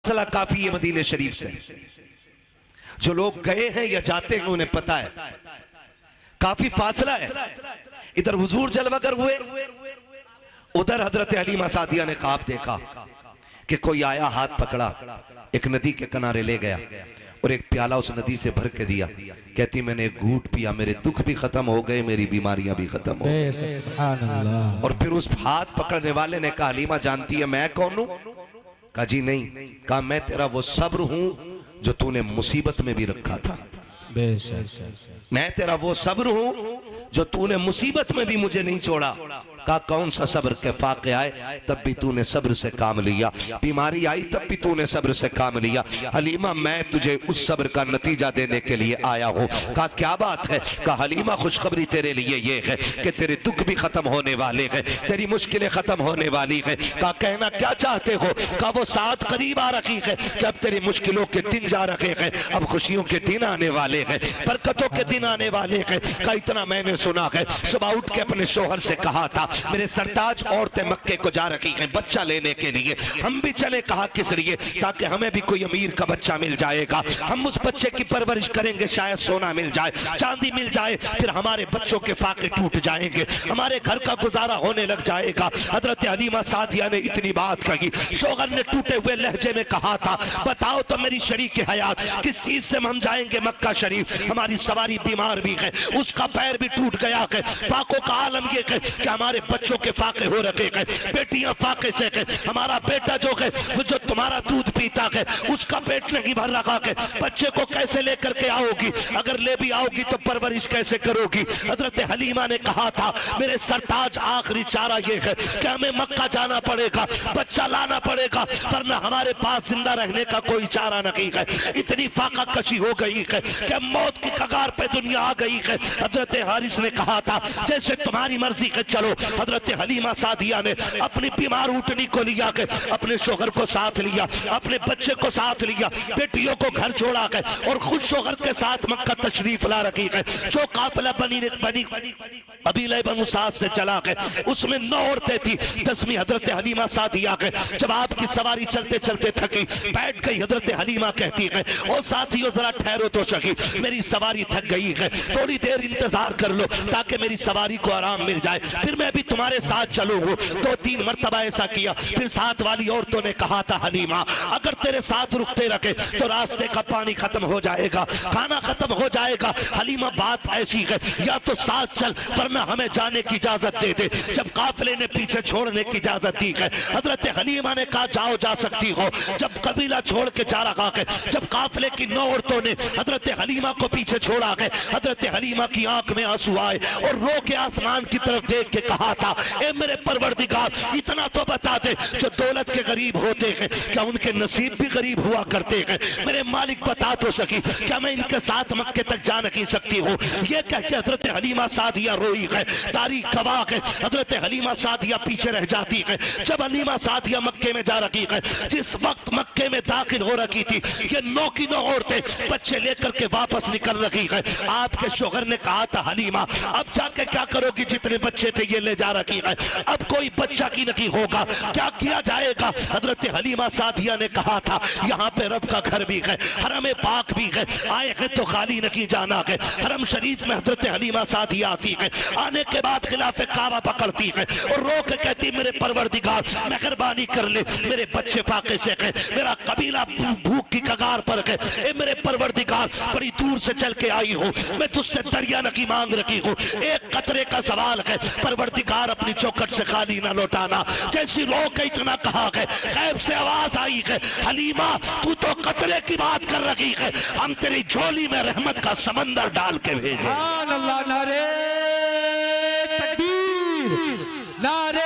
फासला काफी है मदीने शरीफ से। जो लोग गए हैं या जाते हैं उन्हें पता है काफी फासला है। इधर हुजूर जलवागर हुए, उधर हजरत हलीमा सादिया ने ख्वाब देखा कि कोई आया, हाथ पकड़ा, एक नदी के किनारे ले गया और एक प्याला उस नदी से भर के दिया। कहती मैंने एक घूंट पिया, मेरे दुख भी खत्म हो गए, मेरी बीमारियां भी खत्म हो गई। और फिर उस हाथ पकड़ने वाले ने कहा हलीमा जानती है मैं कौन हूं? कहा जी नहीं। कहा मैं तेरा वो सब्र हूं जो तूने मुसीबत में भी रखा था। मैं तेरा वो सब्र हूं जो तूने मुसीबत में भी मुझे नहीं छोड़ा। कहा कौन सा सब्र? के फाके आए तब भी तूने सब्र से काम लिया, बीमारी आई तब भी तूने सब्र से काम लिया। हलीमा मैं तुझे उस सब्र का नतीजा देने के लिए आया हूं। कहा क्या बात है? कहा हलीमा खुशखबरी तेरे लिए ये है कि तेरे दुख भी खत्म होने वाले हैं, तेरी मुश्किलें खत्म होने वाली है। कहा कहना क्या चाहते हो? कहा वो साथ करीब आ रखी है कि अब तेरी मुश्किलों के दिन जा रहे हैं, अब खुशियों के दिन आने वाले हैं, बरकतों के दिन आने वाले हैं। कहा इतना मैंने सुना है, सुबह उठ के अपने शोहर से कहा था मेरे सरताज औरतें मक्के को जा रही हैं बच्चा लेने के लिए, हम भी चले। कहा किस लिए? ताकि हमें भी कोई अमीर का बच्चा मिल जाएगा, हम उस बच्चे की परवरिश करेंगे, शायद सोना मिल जाए, चांदी मिल जाए, फिर हमारे बच्चों के फाके टूट जाएंगे, हमारे घर का गुजारा होने लग जाएगा। हजरत हलीमा सादिया ने इतनी बात कही। शोहर ने टूटे हुए लहजे में कहा था बताओ तो मेरी शरीक हयात किस चीज से हम जाएंगे मक्का शरीफ? हमारी सवारी बीमार भी है, उसका पैर भी टूट गया है, फाकों का आलम ये है कि हमारे बच्चों के फाके हो रखे हैं, बेटियां फाके से है, हमारा बेटा जो है वो जो तुम्हारा दूध पीता है उसका पेट नहीं भर रखा है, बच्चे को कैसे लेकर के आओगी? अगर ले भी आओगी तो परवरिश कैसे करोगी? हजरत हलीमा ने कहा था मेरे सरताज आखिरी चारा ये है कि हमें मक्का जाना पड़ेगा, बच्चा लाना पड़ेगा, वरना हमारे पास जिंदा रहने का कोई चारा नहीं है। इतनी फाका कशी हो गई है कि मौत की कगार पे दुनिया आ गई है। हजरत हारिस ने कहा था जैसे तुम्हारी मर्जी है चलो। हजरत हलीमा सादिया ने अपनी बीमार ऊँटनी को लिया के अपने शोहर को साथ लिया, अपने बच्चे को साथ लिया, बेटियों को घर छोड़ा के और खुद शोहर के साथ मक्का तशरीफ ला रखी है। जो काफिला बनी कबीले बनु साद से चला के उसमें 9 औरतें थी, 10वीं हजरत हलीमा सादिया के। जब आपकी सवारी चलते चलते थकी बैठ गई, हजरत हलीमा कहती है ओ साथियों जरा ठहरो तो सही, मेरी सवारी थक गई है, थोड़ी देर इंतजार कर लो ताकि मेरी सवारी को आराम मिल जाए, फिर मैं भी तुम्हारे साथ चलूंगा। 2-3 मरतबा ऐसा किया। फिर साथ वाली औरतों ने कहा था हलीमा अगर तेरे साथ रुकते रखे तो रास्ते का पानी खत्म हो जाएगा, खाना खत्म हो जाएगा। हलीमा बात ऐसी है या तो साथ चल वरना हमें जाने की इजाजत दे दे। जब काफिले ने पीछे छोड़ने की इजाजत दी है हजरत हलीमा ने कहा जाओ जा सकती हो। जब कबीला छोड़ के जा रहा है, जब काफिले की 9 औरतों ने हजरत हलीमा को पीछे छोड़ा है, हजरत हलीमा की आंख में आंसू आए और रो के आसमान की तरफ देख के कहा था ए मेरे परवरदिगार इतना तो बता दे जो दौलत के गरीब होते हैं क्या उनके नसीब भी गरीब हुआ करते हैं? मेरे मालिक बता तो सकी क्या मैं इनके साथ मक्के तक जा नहीं सकती हूँ? ये कह के हजरत हलीमा सादिया रोई है। तारीख गवाह है हजरत हलीमा सादिया पीछे रह जाती है। जब हलीमा सादिया मक्के में जा रही है, जिस वक्त मक्के में दाखिल हो रखी थी, ये 9 की 9 औरतें बच्चे लेकर के वापस निकल रही है। आपके शोहर ने कहा था हलीमा अब जाके क्या करोगी? जितने बच्चे थे ये ले जा रखी है, अब कोई बच्चा की नहीं होगा, क्या किया जाएगा? हजरत हलीमा सादिया ने कहा था यहाँ पे रब का घर भी है, हरम पाक भी है, आए हैं तो खाली नहीं जाना है। हरम शरीफ में हजरत हलीमा सादिया आती है, आने के बाद खिलाफे काबा पकड़ती है और रो के कहती मेरे परवरदिगार मेहरबानी कर ले, मेरे बच्चे फाके से है, मेरा कबीला भूख की कगार पर है। ए मेरे परवरदिगार बड़ी दूर से चल के आई हूँ, मैं तुझसे दरिया नकी मांग रखी हूँ, एक कतरे का सवाल है, परवरदिगार अपनी चौखट से खाली ना लौटाना। जैसी रो के इतना कहा है गैब से आवाज आई है हलीमा तू तो कतरे की बात कर रही है, हम तेरी झोली में रहमत का समंदर डाल के भेजे। नारे तकबीर, नारे